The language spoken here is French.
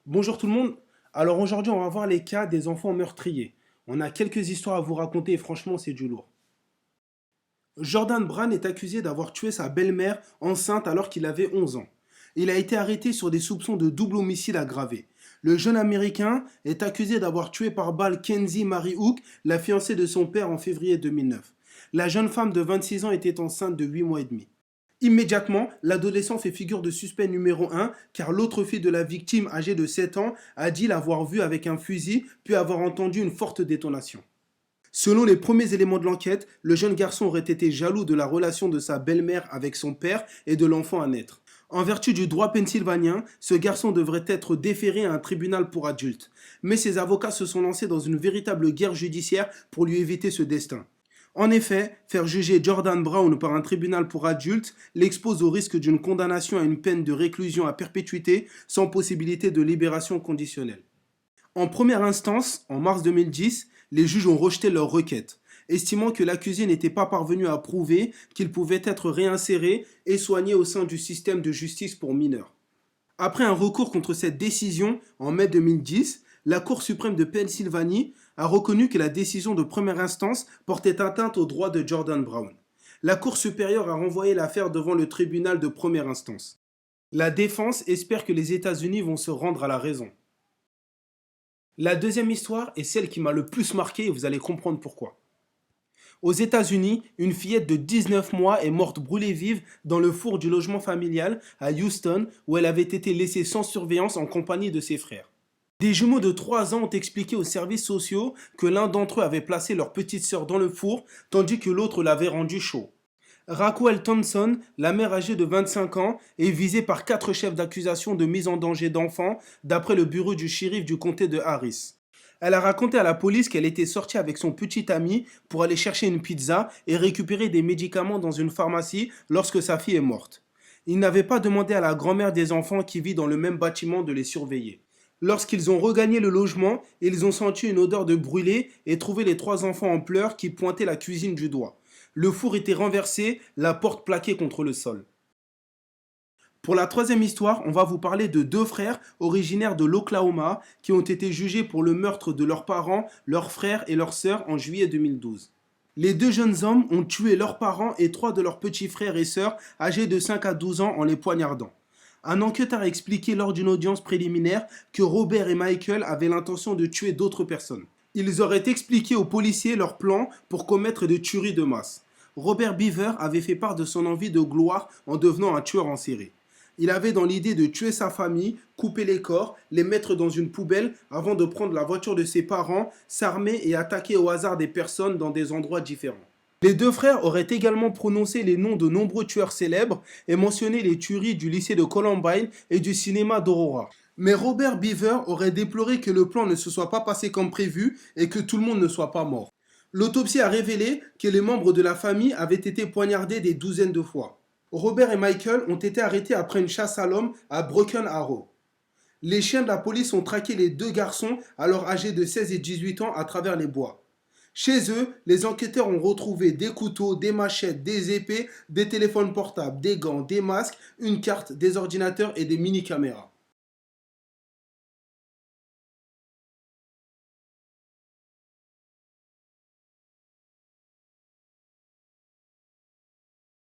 Bonjour tout le monde. Alors aujourd'hui, on va voir les cas des enfants meurtriers. On a quelques histoires à vous raconter et franchement, c'est du lourd. Jordan Brown est accusé d'avoir tué sa belle-mère enceinte alors qu'il avait 11 ans. Il a été arrêté sur des soupçons de double homicide aggravé. Le jeune Américain est accusé d'avoir tué par balle Kenzie Marie Hook, la fiancée de son père en février 2009. La jeune femme de 26 ans était enceinte de 8 mois et demi. Immédiatement, l'adolescent fait figure de suspect numéro 1 car l'autre fille de la victime, âgée de 7 ans, a dit l'avoir vu avec un fusil puis avoir entendu une forte détonation. Selon les premiers éléments de l'enquête, le jeune garçon aurait été jaloux de la relation de sa belle-mère avec son père et de l'enfant à naître. En vertu du droit pennsylvanien, ce garçon devrait être déféré à un tribunal pour adultes. Mais ses avocats se sont lancés dans une véritable guerre judiciaire pour lui éviter ce destin. En effet, faire juger Jordan Brown par un tribunal pour adultes l'expose au risque d'une condamnation à une peine de réclusion à perpétuité sans possibilité de libération conditionnelle. En première instance, en mars 2010, les juges ont rejeté leur requête, estimant que l'accusé n'était pas parvenu à prouver qu'il pouvait être réinséré et soigné au sein du système de justice pour mineurs. Après un recours contre cette décision, en mai 2010, la Cour suprême de Pennsylvanie a reconnu que la décision de première instance portait atteinte aux droits de Jordan Brown. La Cour supérieure a renvoyé l'affaire devant le tribunal de première instance. La défense espère que les États-Unis vont se rendre à la raison. La deuxième histoire est celle qui m'a le plus marqué et vous allez comprendre pourquoi. Aux États-Unis, une fillette de 19 mois est morte brûlée vive dans le four du logement familial à Houston où elle avait été laissée sans surveillance en compagnie de ses frères. Des jumeaux de 3 ans ont expliqué aux services sociaux que l'un d'entre eux avait placé leur petite sœur dans le four tandis que l'autre l'avait rendu chaud. Raquel Thompson, la mère âgée de 25 ans, est visée par 4 chefs d'accusation de mise en danger d'enfants d'après le bureau du shérif du comté de Harris. Elle a raconté à la police qu'elle était sortie avec son petit ami pour aller chercher une pizza et récupérer des médicaments dans une pharmacie lorsque sa fille est morte. Il n'avait pas demandé à la grand-mère des enfants qui vit dans le même bâtiment de les surveiller. Lorsqu'ils ont regagné le logement, ils ont senti une odeur de brûlé et trouvé les 3 enfants en pleurs qui pointaient la cuisine du doigt. Le four était renversé, la porte plaquée contre le sol. Pour la troisième histoire, on va vous parler de 2 frères originaires de l'Oklahoma qui ont été jugés pour le meurtre de leurs parents, leurs frères et leurs sœurs en juillet 2012. Les 2 jeunes hommes ont tué leurs parents et 3 de leurs petits frères et sœurs âgés de 5 à 12 ans en les poignardant. Un enquêteur a expliqué lors d'une audience préliminaire que Robert et Michael avaient l'intention de tuer d'autres personnes. Ils auraient expliqué aux policiers leur plan pour commettre des tueries de masse. Robert Beaver avait fait part de son envie de gloire en devenant un tueur en série. Il avait dans l'idée de tuer sa famille, couper les corps, les mettre dans une poubelle avant de prendre la voiture de ses parents, s'armer et attaquer au hasard des personnes dans des endroits différents. Les 2 frères auraient également prononcé les noms de nombreux tueurs célèbres et mentionné les tueries du lycée de Columbine et du cinéma d'Aurora. Mais Robert Beaver aurait déploré que le plan ne se soit pas passé comme prévu et que tout le monde ne soit pas mort. L'autopsie a révélé que les membres de la famille avaient été poignardés des douzaines de fois. Robert et Michael ont été arrêtés après une chasse à l'homme à Broken Arrow. Les chiens de la police ont traqué les 2 garçons alors âgés de 16 et 18 ans à travers les bois. Chez eux, les enquêteurs ont retrouvé des couteaux, des machettes, des épées, des téléphones portables, des gants, des masques, une carte, des ordinateurs et des mini-caméras.